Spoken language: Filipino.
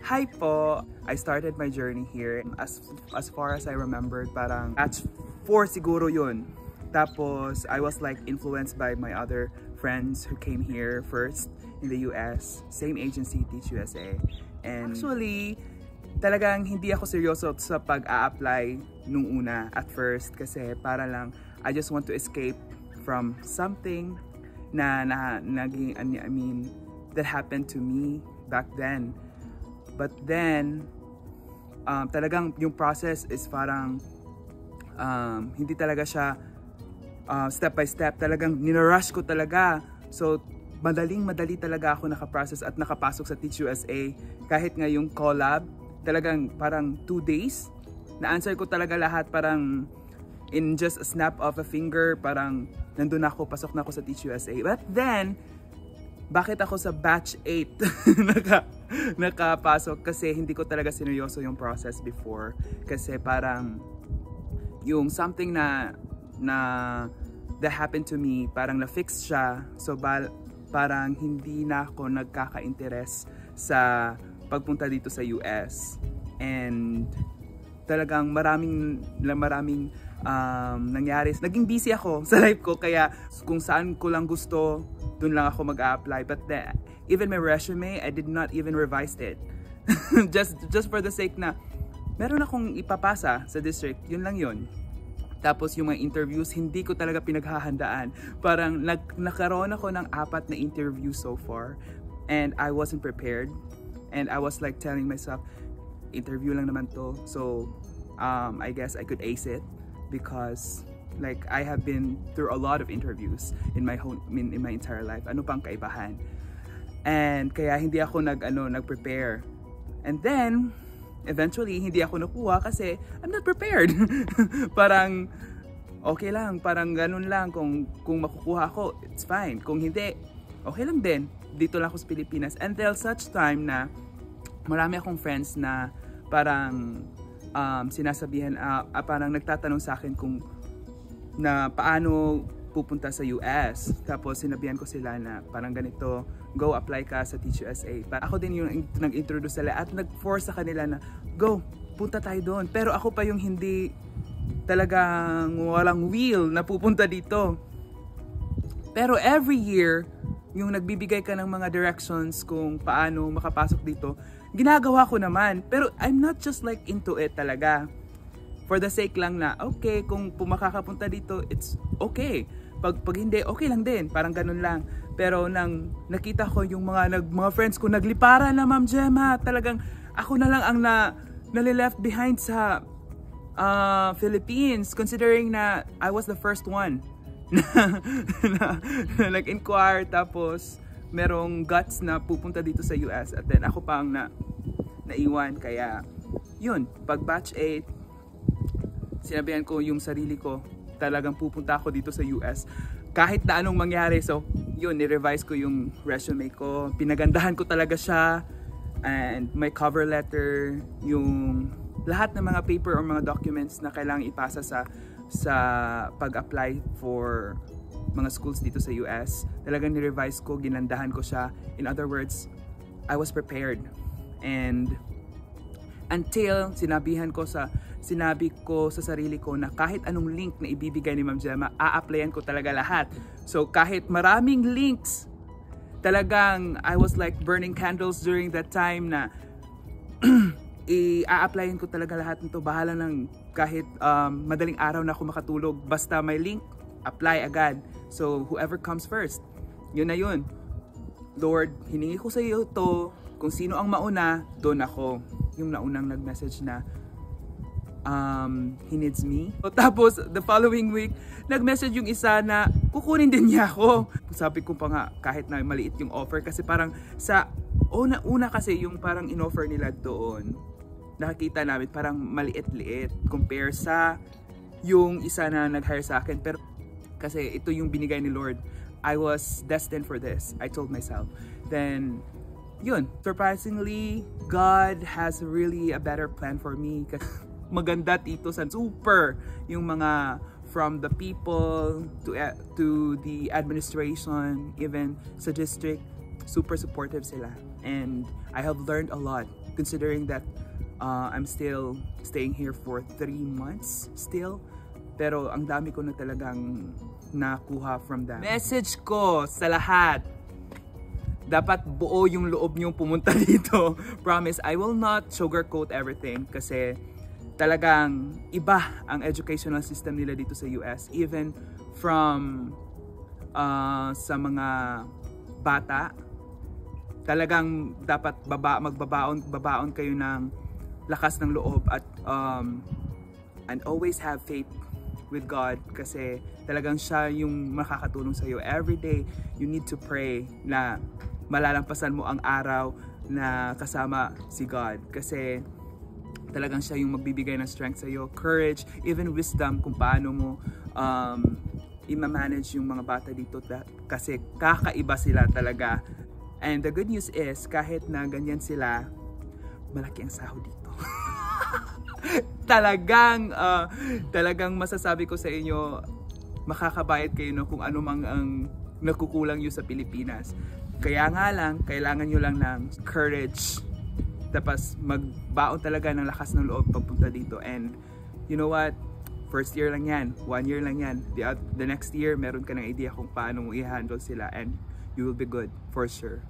Hi po! I started my journey here. As far as I remembered, parang batch 4 siguro yun. Tapos, I was like influenced by my other friends who came here first in the US. Same agency, Teach USA. And actually, talagang hindi ako seryoso sa pag-a-apply nung una at first. Kasi para lang, I just want to escape from something that happened to me back then. But then, talagang yung process is parang hindi talaga siya step by step. Talagang nilarush ko talaga. So, madali talaga ako nakaprocess at nakapasok sa Teach USA. Kahit nga yung collab, talagang parang 2 days. Na-answer ko talaga lahat parang in just a snap of a finger. Parang nandun ako, pasok na ako sa Teach USA. But then, bakit ako sa batch 8 nakapasok? Kasi hindi ko talaga sineryoso yung process before. Kasi parang yung something na that happened to me, parang na-fix siya. So parang hindi na ako nagkaka-interest sa pagpunta dito sa US. And talagang maraming nangyari. Naging busy ako sa life ko, kaya kung saan ko lang gusto, dun lang ako mag-a-apply. But even my resume, I did not even revise it. just for the sake na meron akong ipapasa sa district, yun lang yun. Tapos yung mga interviews, hindi ko talaga pinaghahandaan. Parang nakaroon ako ng 4 na interviews so far. And I wasn't prepared. And I was like telling myself, interview lang naman to. So, I guess I could ace it. Because like I have been through a lot of interviews in my entire life. Ano pang kaibahan? And kaya hindi ako nag-prepare. And then eventually hindi ako nakuha kasi I'm not prepared. Parang okay lang, parang ganun lang, kung makukuha ako, it's fine. Kung hindi, okay lang din. Dito lang ako sa Pilipinas. Until such time na marami akong friends na parang sinasabihan, parang nagtatanong sa akin kung na paano pupunta sa US. Tapos sinabihan ko sila na parang ganito, go apply ka sa Teach USA. Ako din yung nag-introduce sila at nag-force sa kanila na go, punta tayo doon. Pero ako pa yung hindi talagang walang will na pupunta dito. Pero every year, yung nagbibigay ka ng mga directions kung paano makapasok dito, ginagawa ko naman. Pero I'm not just like into it talaga. For the sake lang na, okay, kung makakapunta dito, it's okay. Pag hindi, okay lang din. Parang ganun lang. Pero nang nakita ko yung mga friends ko naglipara na, Ma'am Gemma, talagang ako na lang ang nalileft behind sa Philippines. Considering na I was the first one na nag-inquire, tapos merong guts na pupunta dito sa US, at then ako pang naiwan. Kaya yun, pag batch 8, sinabihan ko yung sarili ko, talagang pupunta ako dito sa US kahit na anong mangyari. So yun, ni-revise ko yung resume ko, pinagandahan ko talaga siya, and my cover letter, yung lahat ng mga paper or mga documents na kailangang ipasa sa pag-apply for mga schools dito sa US, talagang ni-revise ko, ginandahan ko siya. In other words, I was prepared. And until sinabi ko sa sarili ko na kahit anong link na ibibigay ni Ma'am Gemma, a-applyan ko talaga lahat. So kahit maraming links, talagang I was like burning candles during that time na i-a-applyan ko talaga lahat nito. Bahala ng kahit madaling araw na ako makatulog, basta may link, apply agad. So whoever comes first, yun na yun. Lord, hiningi ko sa iyo to, kung sino ang mauna, doon ako. Yung naunang nag-message na he needs me. So, tapos the following week, nag-message yung isa na kukunin din niya ako. Sabi ko pa nga, kahit na maliit yung offer, kasi parang sa una kasi yung parang in-offer nila doon, nakikita namin parang maliit-liit compare sa yung isa na nag-hire sa akin. Pero kasi ito yung binigay ni Lord, I was destined for this, I told myself. Then yun, surprisingly, God has really a better plan for me. Maganda dito sa super yung mga from the people to the administration, even sa district, super supportive sila. And I have learned a lot considering that I'm still staying here for 3 months still. Pero ang dami ko na talagang nakuha from that. Message ko sa lahat, dapat buo yung loob nyong pumunta dito. Promise, I will not sugarcoat everything kasi talagang iba ang educational system nila dito sa US. Even from sa mga bata, talagang dapat magbabaon kayo ng lakas ng loob at and always have faith with God kasi talagang siya yung makakatulong sa iyo. Every day you need to pray na malalampasan mo ang araw na kasama si God kasi talagang siya yung magbibigay ng strength sa iyo, courage, even wisdom kung paano mo i-manage yung mga bata dito kasi kakaiba sila talaga. And the good news is, kahit na ganyan sila, malaki ang sahod dito. Talagang masasabi ko sa inyo, makakabayad kayo no, kung ano mang ang nakukulang nyo sa Pilipinas. Kaya nga lang, kailangan nyo lang ng courage. Tapos magbaon talaga ng lakas ng loob pagpunta dito. And you know what? First year lang yan, 1 year lang yan. The next year, meron ka ng idea kung paano mo i-handle sila and you will be good for sure.